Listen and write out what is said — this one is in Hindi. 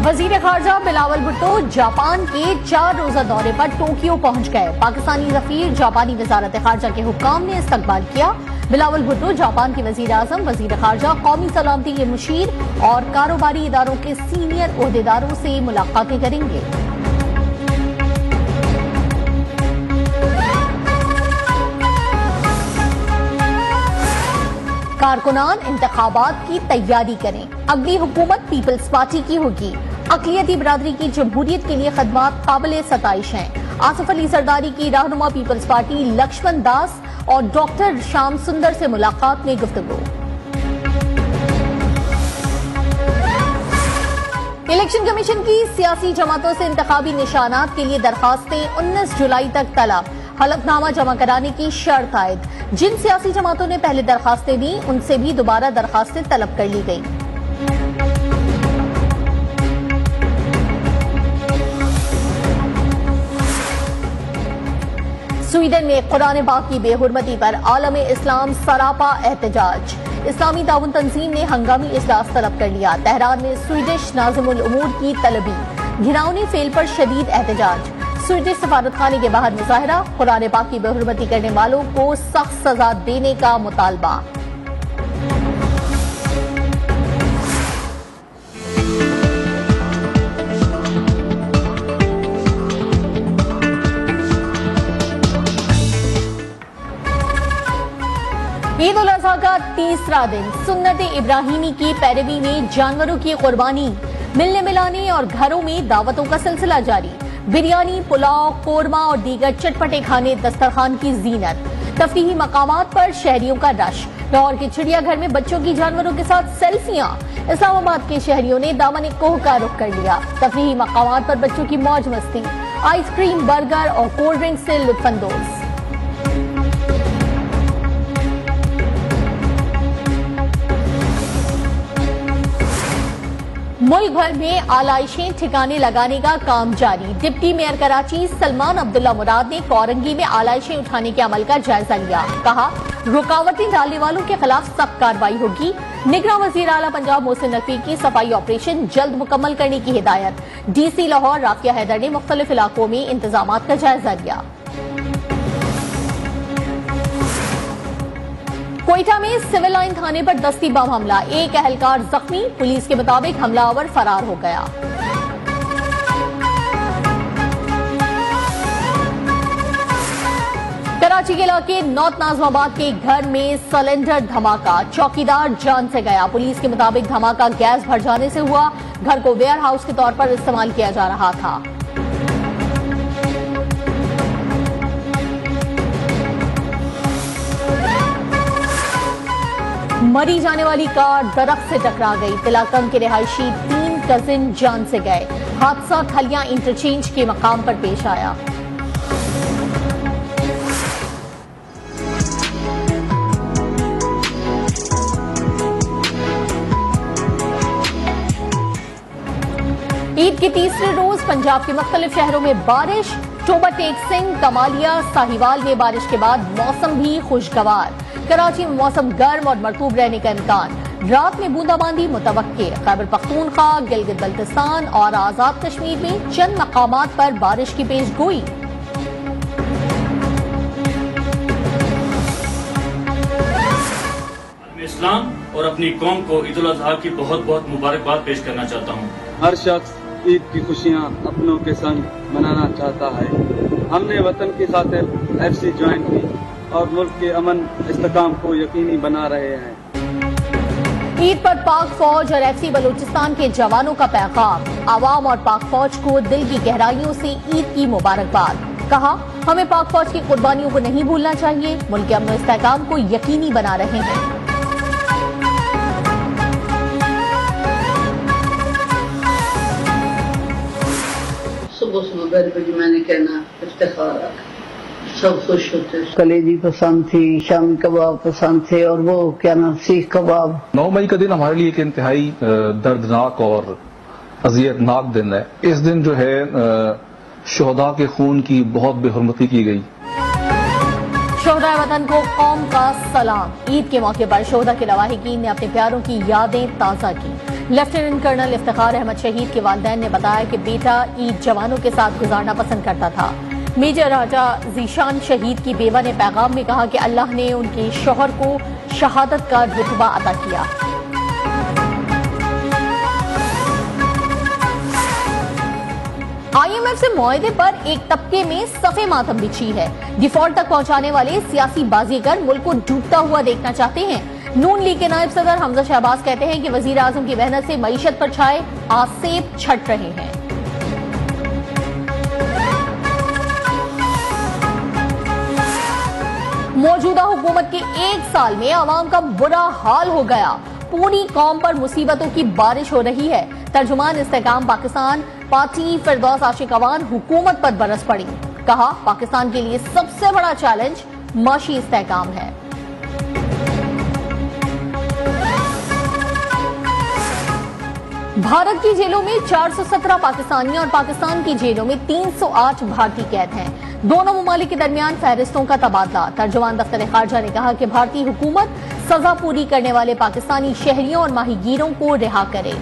वजीर खारजा बिलावल भुट्टो जापान के 4 रोजा दौरे पर टोक्यो पहुंच गए। पाकिस्तानी सफीर जापानी वजारत खारजा के हुक्काम ने इस्तकबाल किया। बिलावल भुट्टो जापान के वजीर आजम, वजीर खारजा, कौमी सलामती के मुशीर और कारोबारी इदारों के सीनियर ओहदेदारों से मुलाकातें करेंगे। कारकुनान इंतखाबात की तैयारी करें। अगली हुकूमत पीपल्स पार्टी की होगी। अक़लियती बिरादरी की जमहूरियत के लिए खदमात काबिल सताइश हैं। आसिफ अली सरदारी की रहनुमा पीपल्स पार्टी लक्ष्मण दास और डॉक्टर श्याम सुंदर से मुलाकात में गुफ्तगू। इलेक्शन कमीशन की सियासी जमातों से इंतखाबी निशानात के लिए दरखास्तें 19 जुलाई तक तलब। हलफनामा जमा कराने की शर्त आयद। जिन सियासी जमातों ने पहले दरखास्तें दी उनसे भी दोबारा दरखास्तें तलब कर ली गईं। स्वीडन में कुरान पाक की बेहुरमती पर आलम इस्लाम सरापा एहतजाज। इस्लामी ताउन तंजीम ने हंगामी इजलास तलब कर लिया। तेहरान में स्वीडिश नाज़िमुल उमूर की तलबी। घिनौनी फेल पर शदीद एहतजाज। स्वीडिश सफारत खाने के बाहर मुजाहरा। कुरान पाक की बेहुरमती करने वालों को सख्त सजा देने का मुतालबा। ईद उल अज़हा का तीसरा दिन सुन्नत इब्राहिमी की पैरवी में जानवरों की कुर्बानी, मिलने मिलाने और घरों में दावतों का सिलसिला जारी। बिरयानी, पुलाव, कोरमा और दीगर चटपटे खाने दस्तरखान की जीनत। तफरीही मकामात पर शहरियों का रश। लाहौर के चिड़ियाघर में बच्चों की जानवरों के साथ सेल्फियां। इस्लामाबाद के शहरियों ने दामन कोह का रुख कर लिया। तफरीही मकामात पर बच्चों की मौज मस्ती। आइसक्रीम, बर्गर और कोल्ड ड्रिंक से लुत्फानंदोज। मुल्क भर में आलाइशें ठिकाने लगाने का काम जारी। डिप्टी मेयर कराची सलमान अब्दुल्ला मुराद ने कोरंगी में आलाइशें उठाने के अमल का जायजा लिया। कहा, रुकावटें डालने वालों के खिलाफ सख्त कार्रवाई होगी। निगरान वजीर आला पंजाब मोहसिन नकवी की सफाई ऑपरेशन जल्द मुकम्मल करने की हिदायत। DC लाहौर राफिया हैदर ने मुख्तलिफ इलाकों में इंतजामात का जायजा लिया। कोयटा में सिविल लाइन थाने पर दस्ती बम हमला। एक अहलकार जख्मी। पुलिस के मुताबिक हमलावर फरार हो गया। कराची के इलाके नॉर्थ नाज़िमाबाद के घर में सिलेंडर धमाका। चौकीदार जान से गया। पुलिस के मुताबिक धमाका गैस भर जाने से हुआ। घर को वेयर हाउस के तौर पर इस्तेमाल किया जा रहा था। मरी जाने वाली कार दरख्त से टकरा गई। तिलाकंग के रिहायशी 3 कजिन जान से गए। हादसा खलियां इंटरचेंज के मकाम पर पेश आया। ईद के तीसरे रोज पंजाब के मुख्तलिफ शहरों में बारिश। टोबा टेक सिंह, कमालिया, साहिवाल में बारिश के बाद मौसम भी खुशगवार। कराची में मौसम गर्म और मरतूब रहने का इम्कान। रात में बूंदाबांदी मुतवक्के। खैबर पख्तूनख्वा, गिलगित बल्तिस्तान और आजाद कश्मीर में चंद मकामात पर बारिश की पेशगोई। इस्लाम और अपनी कौम को ईद उल अज़हा की बहुत बहुत मुबारकबाद पेश करना चाहता हूँ। हर शख्स ईद की खुशियाँ अपनों के संग मनाना चाहता है। हमने वतन की खातिर FC ज्वाइन की और मुल्क के अमन इस्तेकाम को यकीनी बना रहे हैं। ईद पर पाक फौज और FC बलूचिस्तान के जवानों का पैगाम। आवाम और पाक फौज को दिल की गहराइयों से ईद की मुबारकबाद। कहा, हमें पाक फौज की कुर्बानियों को नहीं भूलना चाहिए। मुल्क के अमन इस्तेकाम को यकीनी बना रहे हैं। सुबह मैंने कहना इफ्तिखार आ, सब खुश होते। कलेजी पसंद थी, शामी कबाब पसंद थे और वो क्या नाम सीख कबाब। 9 मई का दिन हमारे लिए एक इंतहाई दर्दनाक और अजियतनाक दिन है। इस दिन जो है शोहदा के खून की बहुत बेहुरमती की गई। शोहदा वतन को कौम का सलाम। ईद के मौके पर शोहदा के लवाहिकीन ने अपने प्यारों की यादें ताज़ा की। लेफ्टिनेंट कर्नल इफ्तिखार अहमद शहीद के वालिदैन ने बताया कि बेटा ईद जवानों के साथ गुजारना पसंद करता था। मेजर राजा जीशान शहीद की बेवा ने पैगाम में कहा कि अल्लाह ने उनके शौहर को शहादत का रुतबा अता किया। IMF से मुआहदे पर एक तबके में सफ़े मातम बिछी है। डिफॉल्ट तक पहुंचाने वाले सियासी बाजीगर मुल्क को डूबता हुआ देखना चाहते हैं। नून लीग के नायब सदर हमजा शहबाज कहते हैं कि वजीर आजम की मेहनत से मईशत पर छाए आसेब छट रहे हैं। मौजूदा हुकूमत के एक साल में आवाम का बुरा हाल हो गया। पूरी कौम पर मुसीबतों की बारिश हो रही है। तर्जुमान इस्तेहकाम पाकिस्तान पार्टी फिरदौस आशिक अवान हुकूमत पर बरस पड़ी। कहा, पाकिस्तान के लिए सबसे बड़ा चैलेंज माशी इस्तेहकाम है। भारत की जेलों में 417 पाकिस्तानी और पाकिस्तान की जेलों में 308 भारतीय कैद हैं। दोनों ममालिक के दरमियान फहरिस्तों का तबादला। तर्जुमान दफ्तर खारजा ने कहा कि भारतीय हुकूमत सजा पूरी करने वाले पाकिस्तानी शहरियों और माहीगीरों को रिहा करे।